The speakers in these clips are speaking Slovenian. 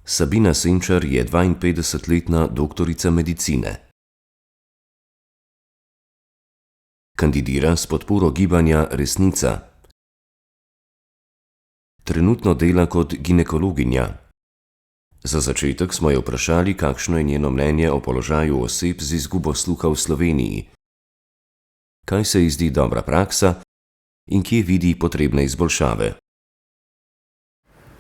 Sabina Senčar je 52-letna doktorica medicine. Kandidira s podporo gibanja Resnica. Trenutno dela kot ginekologinja. Za začetek smo jo vprašali, kakšno je njeno mnenje o položaju oseb z izgubo sluha v Sloveniji. Kaj se ji zdi dobra praksa in kje vidi potrebne izboljšave.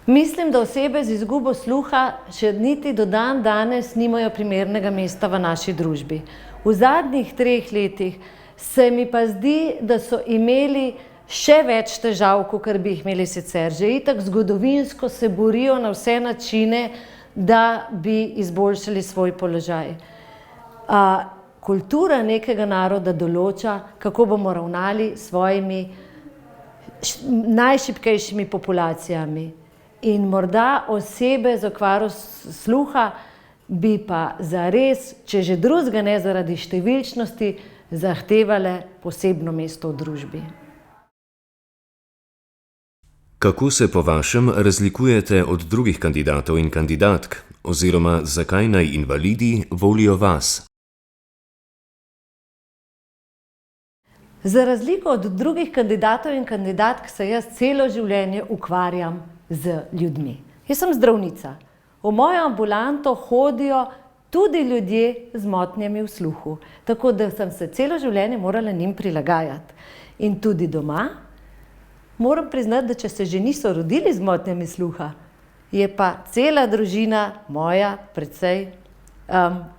Mislim, da osebe z izgubo sluha še niti do dan danes nimajo primernega mesta v naši družbi. V zadnjih 3 letih se mi pa zdi, da so imeli še več težav, kakor bi jih imeli sicer. Že itak zgodovinsko se borijo na vse načine, da bi izboljšali svoj položaj. Kultura nekega naroda določa, kako bomo ravnali s svojimi najšibkejšimi populacijami. In morda osebe z okvaro sluha bi pa zares, če že drugega ne zaradi številčnosti, zahtevale posebno mesto v družbi. Kako se po vašem razlikujete od drugih kandidatov in kandidatk, oziroma zakaj naj invalidi volijo vas? Za razliko od drugih kandidatov in kandidatk se jaz celo življenje ukvarjam z ljudmi. Jaz sem zdravnica. V mojo ambulanto hodijo tudi ljudje z motnjami v sluhu. Tako da sem se celo življenje morala njim prilagajati. In tudi doma moram priznati, da če se že niso rodili z motnjami sluha, je pa cela družina moja precej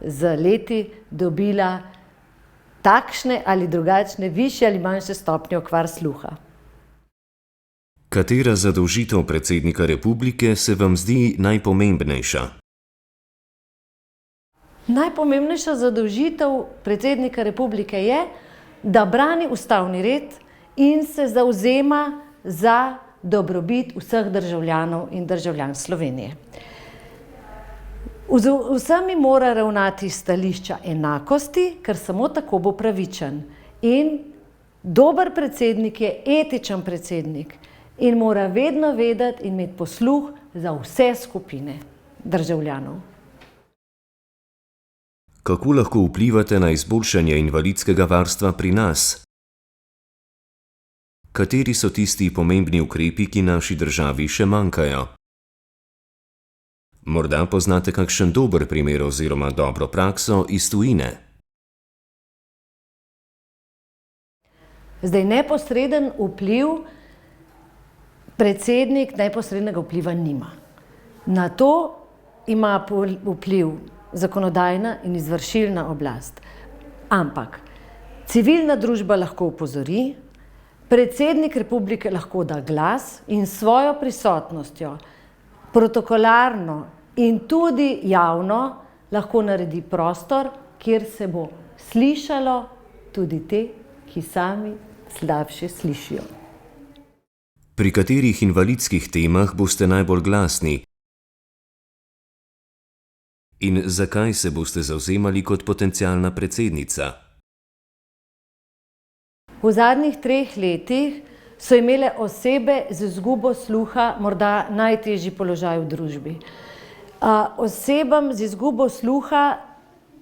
z leti dobila takšne ali drugačne, višje ali manjše stopnje okvar sluha. Katera zadolžitev predsednika republike se vam zdi najpomembnejša? Najpomembnejša zadolžitev predsednika republike je, da brani ustavni red in se zavzema za dobrobit vseh državljanov in državljank Slovenije. Vsemi mora ravnati iz stališča enakosti, ker samo tako bo pravičen. In dober predsednik je etičen predsednik in mora vedno vedeti in imeti posluh za vse skupine državljanov. Kako lahko vplivate na izboljšanje invalidskega varstva pri nas? Kateri so tisti pomembni ukrepi, ki naši državi še manjkajo? Morda poznate kakšen dober primer oziroma dobro prakso iz tujine? Zdaj, neposreden vpliv, predsednik neposrednega vpliva nima. Na to ima vpliv zakonodajna in izvršilna oblast. Ampak civilna družba lahko opozori, predsednik republike lahko da glas in svojo prisotnostjo protokolarno in tudi javno lahko naredi prostor, kjer se bo slišalo tudi te, ki sami slabše slišijo. Pri katerih invalidskih temah boste najbolj glasni? In zakaj se boste zavzemali kot potencialna predsednica? V zadnjih 3 letih so imele osebe z izgubo sluha morda najtežji položaj v družbi. Osebam z izgubo sluha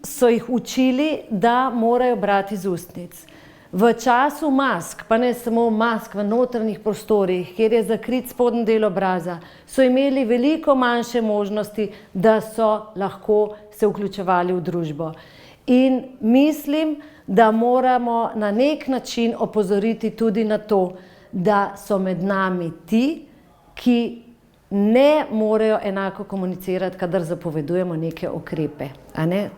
so jih učili, da morajo brati z ustnic. V času mask, pa ne samo mask v notranjih prostorih, kjer je zakrit spodnji del obraza, so imeli veliko manjše možnosti, da so lahko se vključevali v družbo. In mislim, da moramo na nek način opozoriti tudi na to, da so med nami ti, ki ne morejo enako komunicirati, kadar zapovedujemo neke ukrepe.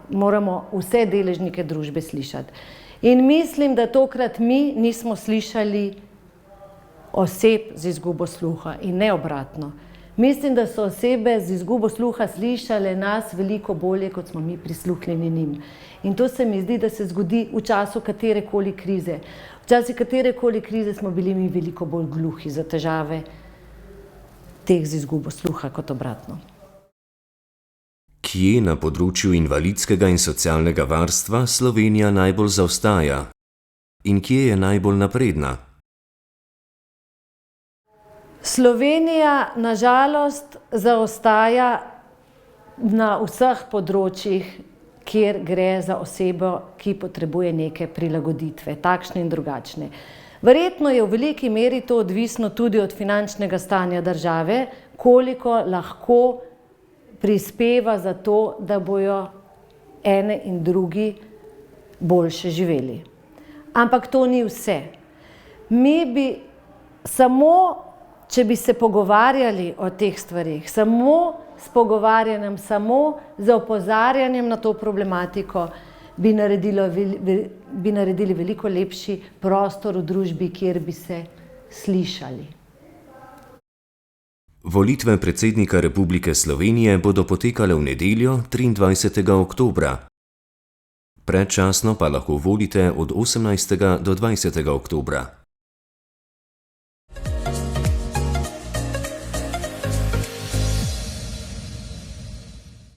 Moramo vse deležnike družbe slišati. In mislim, da tokrat mi nismo slišali oseb z izgubo sluha in ne obratno. Mislim, da so osebe z izgubo sluha slišale nas veliko bolje, kot smo mi prisluhnili njim. In to se mi zdi, da se zgodi v času katerekoli krize. V času katerekoli krize smo bili mi veliko bolj gluhi za težave teh z izgubo sluha kot obratno. Kje na področju invalidskega in socialnega varstva Slovenija najbolj zaostaja? In kje je najbolj napredna? Slovenija nažalost zaostaja na vseh področjih, kjer gre za osebo, ki potrebuje neke prilagoditve, takšne in drugačne. Verjetno je v veliki meri to odvisno tudi od finančnega stanja države, koliko lahko prispeva za to, da bojo ene in drugi boljše živeli. Ampak to ni vse. Mi bi samo, če bi se pogovarjali o teh stvarih, samo s pogovarjanjem, samo z opozarjanjem na to problematiko, bi naredili veliko lepši prostor v družbi, kjer bi se slišali. Volitve predsednika Republike Slovenije bodo potekale v nedeljo 23. oktobra. Predčasno pa lahko volite od 18. do 20. oktobra.